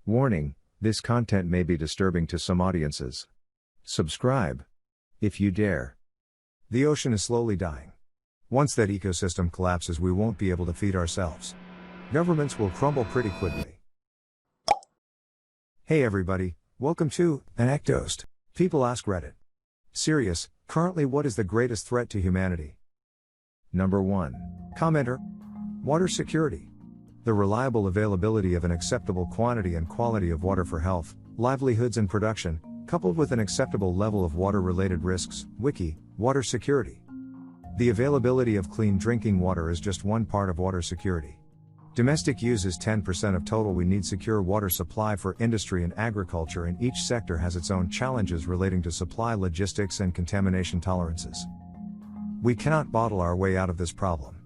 Warning, this content may be disturbing to some audiences. Subscribe, if you dare. The ocean is slowly dying. Once that ecosystem collapses, we won't be able to feed ourselves. Governments will crumble pretty quickly. Hey everybody, welcome to ANECDOSED. People ask Reddit. Serious, currently what is the greatest threat to humanity? Number 1. Commenter. Water security. The reliable availability of an acceptable quantity and quality of water for health, livelihoods and production, coupled with an acceptable level of water-related risks. Wiki, water security. The availability of clean drinking water is just one part of water security. Domestic use is 10% of total. We need secure water supply for industry and agriculture, and each sector has its own challenges relating to supply logistics and contamination tolerances. We cannot bottle our way out of this problem.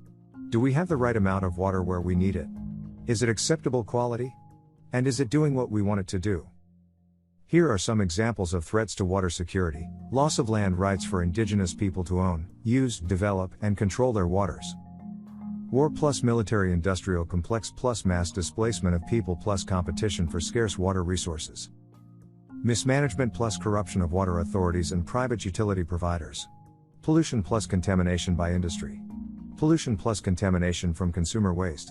Do we have the right amount of water where we need it? Is it acceptable quality? And is it doing what we want it to do? Here are some examples of threats to water security: loss of land rights for indigenous people to own, use, develop, and control their waters. War plus military-industrial complex plus mass displacement of people plus competition for scarce water resources. Mismanagement plus corruption of water authorities and private utility providers. Pollution plus contamination by industry. Pollution plus contamination from consumer waste.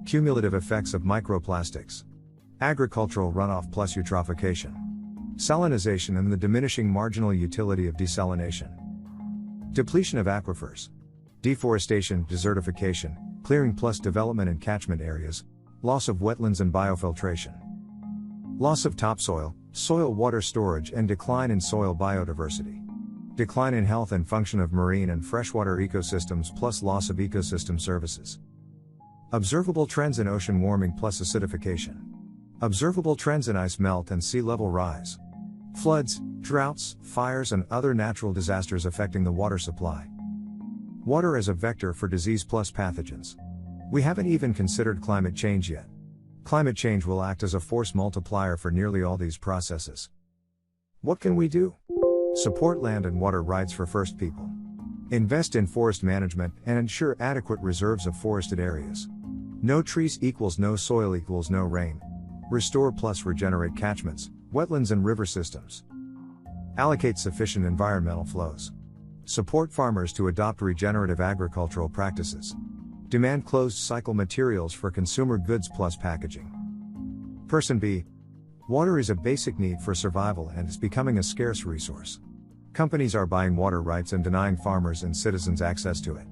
Cumulative effects of microplastics. Agricultural runoff plus eutrophication. Salinization and the diminishing marginal utility of desalination. Depletion of aquifers. Deforestation, desertification, clearing plus development in catchment areas. Loss of wetlands and biofiltration. Loss of topsoil, soil water storage and decline in soil biodiversity. Decline in health and function of marine and freshwater ecosystems plus loss of ecosystem services. Observable trends in ocean warming plus acidification. Observable trends in ice melt and sea level rise. Floods, droughts, fires and other natural disasters affecting the water supply. Water as a vector for disease plus pathogens. We haven't even considered climate change yet. Climate change will act as a force multiplier for nearly all these processes. What can we do? Support land and water rights for First People. Invest in forest management and ensure adequate reserves of forested areas. No trees equals no soil equals no rain. Restore plus regenerate catchments, wetlands and river systems. Allocate sufficient environmental flows. Support farmers to adopt regenerative agricultural practices. Demand closed cycle materials for consumer goods plus packaging. Person B. Water is a basic need for survival and is becoming a scarce resource. Companies are buying water rights and denying farmers and citizens access to it.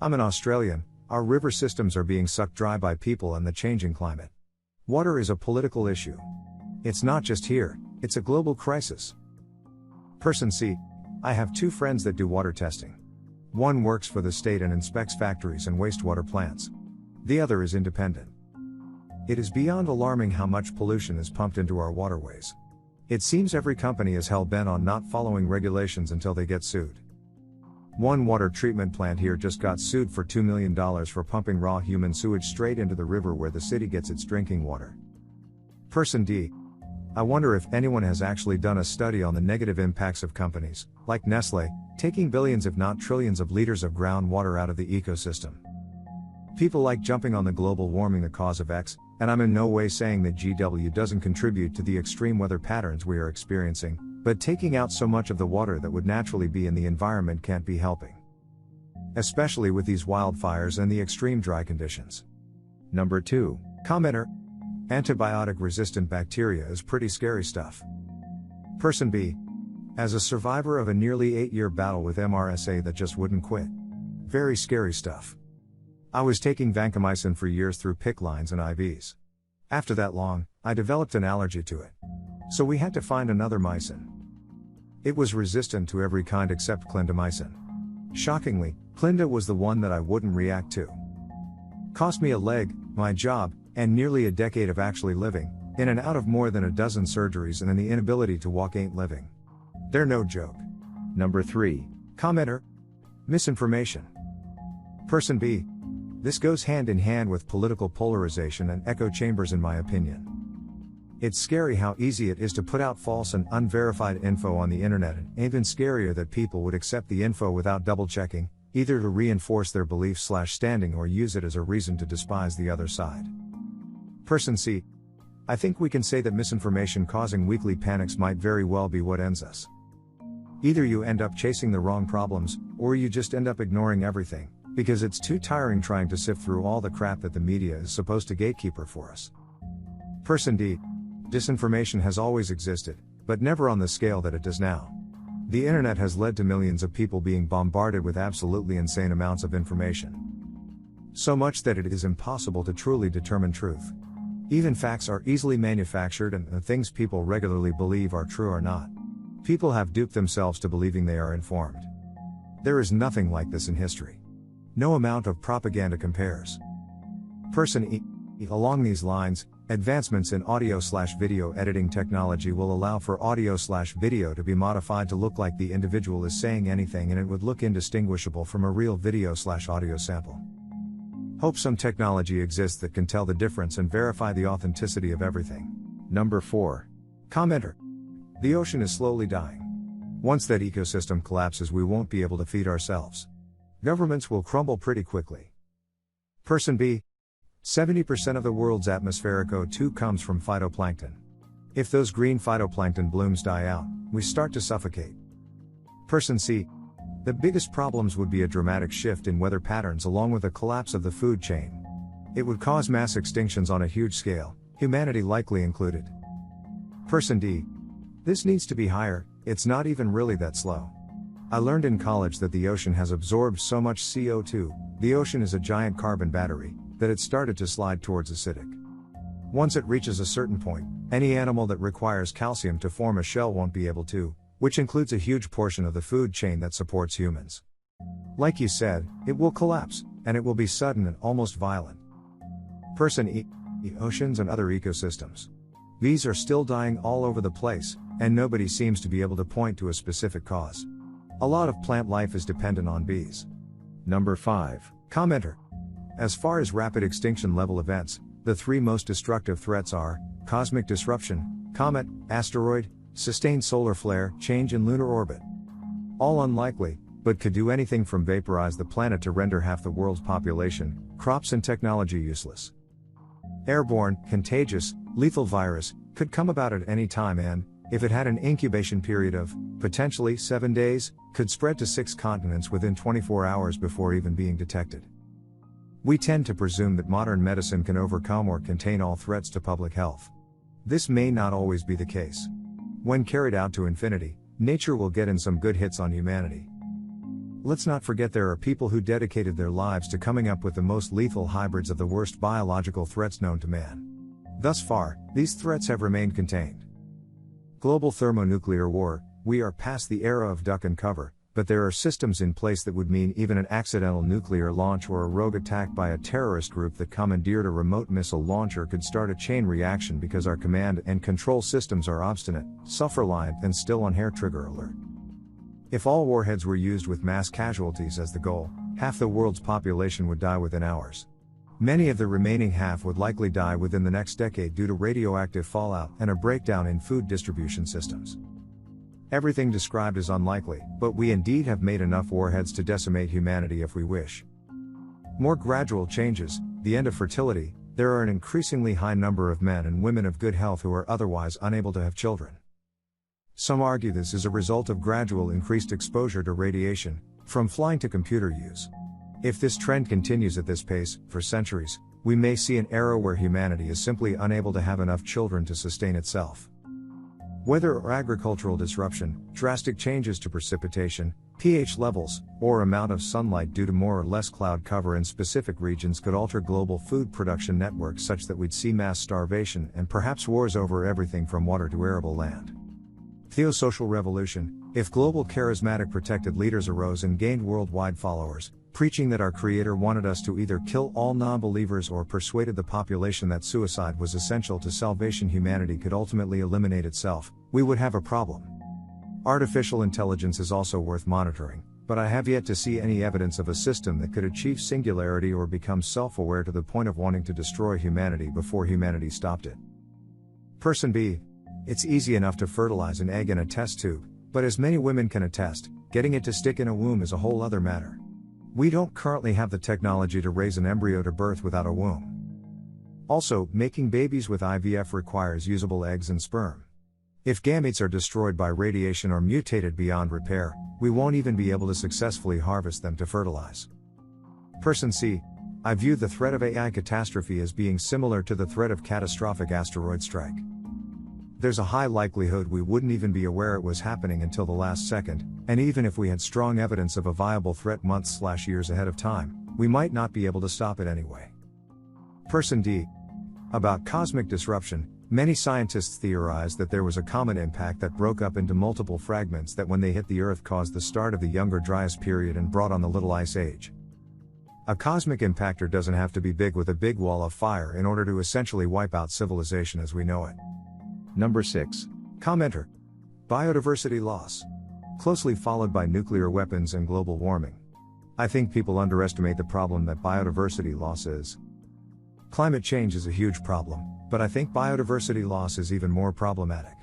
I'm an Australian. Our river systems are being sucked dry by people and the changing climate. Water is a political issue. It's not just here, it's a global crisis. Person C. I have 2 friends that do water testing. One works for the state and inspects factories and wastewater plants. The other is independent. It is beyond alarming how much pollution is pumped into our waterways. It seems every company is hell-bent on not following regulations until they get sued. One water treatment plant here just got sued for $2 million for pumping raw human sewage straight into the river where the city gets its drinking water. Person D. I wonder if anyone has actually done a study on the negative impacts of companies, like Nestle, taking billions if not trillions of liters of groundwater out of the ecosystem. People like jumping on the global warming the cause of X, and I'm in no way saying that GW doesn't contribute to the extreme weather patterns we are experiencing, but taking out so much of the water that would naturally be in the environment can't be helping. Especially with these wildfires and the extreme dry conditions. Number 2. Commenter. Antibiotic-resistant bacteria is pretty scary stuff. Person B. As a survivor of a nearly 8-year battle with MRSA that just wouldn't quit. Very scary stuff. I was taking vancomycin for years through PICC lines and IVs. After that long, I developed an allergy to it. So we had to find another mycin. It was resistant to every kind except clindamycin. Shockingly, clinda was the one that I wouldn't react to. Cost me a leg, my job, and nearly a decade of actually living, in and out of more than a dozen surgeries, and then the inability to walk ain't living. They're no joke. Number 3. Commenter. Misinformation. Person B. This goes hand in hand with political polarization and echo chambers in my opinion. It's scary how easy it is to put out false and unverified info on the internet, and even scarier that people would accept the info without double checking, either to reinforce their belief/standing or use it as a reason to despise the other side. Person C. I think we can say that misinformation causing weekly panics might very well be what ends us. Either you end up chasing the wrong problems, or you just end up ignoring everything, because it's too tiring trying to sift through all the crap that the media is supposed to gatekeeper for us. Person D. Disinformation has always existed, but never on the scale that it does now. The internet has led to millions of people being bombarded with absolutely insane amounts of information. So much that it is impossible to truly determine truth. Even facts are easily manufactured, and the things people regularly believe are true are not. People have duped themselves to believing they are informed. There is nothing like this in history. No amount of propaganda compares. Person E. Along these lines, advancements in audio/video editing technology will allow for audio/video to be modified to look like the individual is saying anything, and it would look indistinguishable from a real video/audio sample. Hope some technology exists that can tell the difference and verify the authenticity of everything. Number 4. Commenter. The ocean is slowly dying. Once that ecosystem collapses, we won't be able to feed ourselves. Governments will crumble pretty quickly. Person B. 70% of the world's atmospheric O2 comes from phytoplankton. If those green phytoplankton blooms die out, we start to suffocate. Person C. The biggest problems would be a dramatic shift in weather patterns along with a collapse of the food chain. It would cause mass extinctions on a huge scale, humanity likely included. Person D. This needs to be higher, it's not even really that slow. I learned in college that the ocean has absorbed so much CO2, the ocean is a giant carbon battery, that it started to slide towards acidic. Once it reaches a certain point, any animal that requires calcium to form a shell won't be able to, which includes a huge portion of the food chain that supports humans. Like you said, it will collapse, and it will be sudden and almost violent. Person E. Oceans and other ecosystems. These are still dying all over the place, and nobody seems to be able to point to a specific cause. A lot of plant life is dependent on bees. Number 5. Commenter. As far as rapid extinction level events, the 3 most destructive threats are cosmic disruption, comet, asteroid, sustained solar flare, change in lunar orbit. All unlikely, but could do anything from vaporize the planet to render half the world's population, crops and technology useless. Airborne, contagious, lethal virus, could come about at any time and, if it had an incubation period of, potentially 7 days, could spread to 6 continents within 24 hours before even being detected. We tend to presume that modern medicine can overcome or contain all threats to public health. This may not always be the case. When carried out to infinity, nature will get in some good hits on humanity. Let's not forget there are people who dedicated their lives to coming up with the most lethal hybrids of the worst biological threats known to man. Thus far, these threats have remained contained. Global thermonuclear war, we are past the era of duck and cover, but there are systems in place that would mean even an accidental nuclear launch or a rogue attack by a terrorist group that commandeered a remote missile launcher could start a chain reaction because our command and control systems are obstinate, self-reliant and still on hair trigger alert. If all warheads were used with mass casualties as the goal, half the world's population would die within hours. Many of the remaining half would likely die within the next decade due to radioactive fallout and a breakdown in food distribution systems. Everything described is unlikely, but we indeed have made enough warheads to decimate humanity if we wish. More gradual changes, the end of fertility, there are an increasingly high number of men and women of good health who are otherwise unable to have children. Some argue this is a result of gradual increased exposure to radiation, from flying to computer use. If this trend continues at this pace, for centuries, we may see an era where humanity is simply unable to have enough children to sustain itself. Weather or agricultural disruption, drastic changes to precipitation, pH levels, or amount of sunlight due to more or less cloud cover in specific regions could alter global food production networks such that we'd see mass starvation and perhaps wars over everything from water to arable land. Theosocial revolution, if global charismatic protected leaders arose and gained worldwide followers, preaching that our Creator wanted us to either kill all non-believers or persuaded the population that suicide was essential to salvation, humanity could ultimately eliminate itself, we would have a problem. Artificial intelligence is also worth monitoring, but I have yet to see any evidence of a system that could achieve singularity or become self-aware to the point of wanting to destroy humanity before humanity stopped it. Person B. It's easy enough to fertilize an egg in a test tube, but as many women can attest, getting it to stick in a womb is a whole other matter. We don't currently have the technology to raise an embryo to birth without a womb. Also, making babies with IVF requires usable eggs and sperm. If gametes are destroyed by radiation or mutated beyond repair, we won't even be able to successfully harvest them to fertilize. Person C. I view the threat of AI catastrophe as being similar to the threat of catastrophic asteroid strike. There's a high likelihood we wouldn't even be aware it was happening until the last second, and even if we had strong evidence of a viable threat months/years ahead of time, we might not be able to stop it anyway. Person D. About cosmic disruption, many scientists theorize that there was a comet impact that broke up into multiple fragments that when they hit the Earth caused the start of the Younger Dryas period and brought on the Little Ice Age. A cosmic impactor doesn't have to be big with a big wall of fire in order to essentially wipe out civilization as we know it. Number 6. Commenter. Biodiversity loss. Closely followed by nuclear weapons and global warming. I think people underestimate the problem that biodiversity loss is. Climate change is a huge problem, but I think biodiversity loss is even more problematic.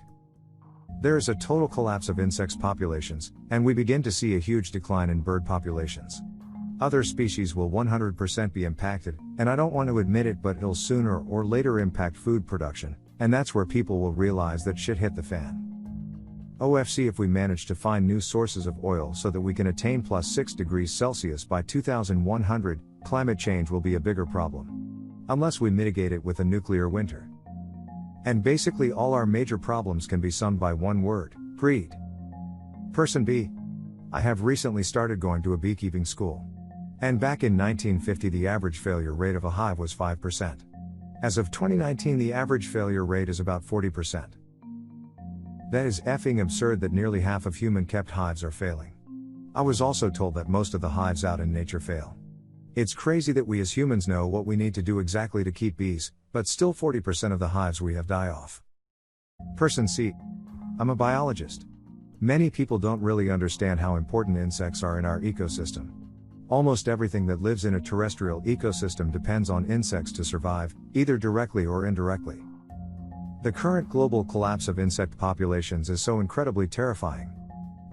There is a total collapse of insect populations, and we begin to see a huge decline in bird populations. Other species will 100% be impacted, and I don't want to admit it, but it'll sooner or later impact food production, and that's where people will realize that shit hit the fan. OFC if we manage to find new sources of oil so that we can attain +6 degrees Celsius by 2100, climate change will be a bigger problem. Unless we mitigate it with a nuclear winter. And basically all our major problems can be summed by one word: greed. Person B. I have recently started going to a beekeeping school. And back in 1950 the average failure rate of a hive was 5%. As of 2019 the average failure rate is about 40%. That is effing absurd that nearly half of human-kept hives are failing. I was also told that most of the hives out in nature fail. It's crazy that we as humans know what we need to do exactly to keep bees, but still 40% of the hives we have die off. Person C. I'm a biologist. Many people don't really understand how important insects are in our ecosystem. Almost everything that lives in a terrestrial ecosystem depends on insects to survive, either directly or indirectly. The current global collapse of insect populations is so incredibly terrifying.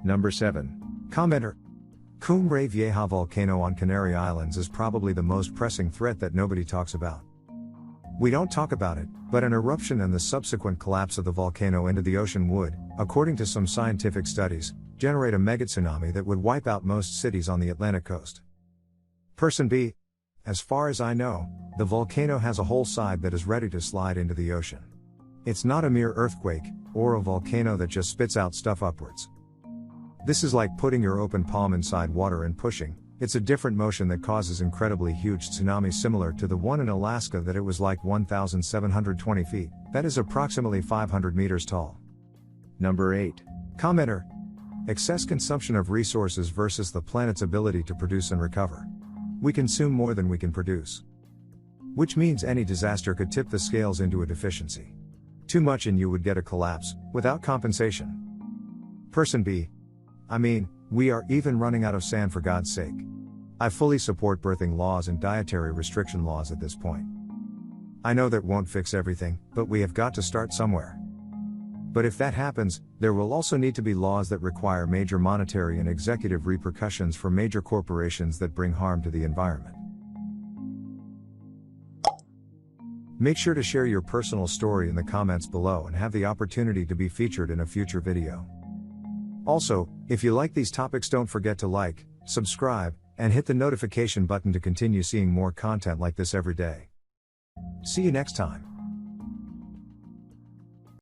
Number 7. Commenter. Cumbre Vieja volcano on Canary Islands is probably the most pressing threat that nobody talks about. We don't talk about it, but an eruption and the subsequent collapse of the volcano into the ocean would, according to some scientific studies, generate a megatsunami that would wipe out most cities on the Atlantic coast. Person B. As far as I know, the volcano has a whole side that is ready to slide into the ocean. It's not a mere earthquake, or a volcano that just spits out stuff upwards. This is like putting your open palm inside water and pushing. It's a different motion that causes incredibly huge tsunamis similar to the one in Alaska that it was like 1,720 feet, that is approximately 500 meters tall. Number 8. Commenter. Excess consumption of resources versus the planet's ability to produce and recover. We consume more than we can produce. Which means any disaster could tip the scales into a deficiency. Too much and you would get a collapse, without compensation. Person B. I mean, we are even running out of sand for God's sake. I fully support birthing laws and dietary restriction laws at this point. I know that won't fix everything, but we have got to start somewhere. But if that happens, there will also need to be laws that require major monetary and executive repercussions for major corporations that bring harm to the environment. Make sure to share your personal story in the comments below and have the opportunity to be featured in a future video. Also, if you like these topics, don't forget to like, subscribe, and hit the notification button to continue seeing more content like this every day. See you next time.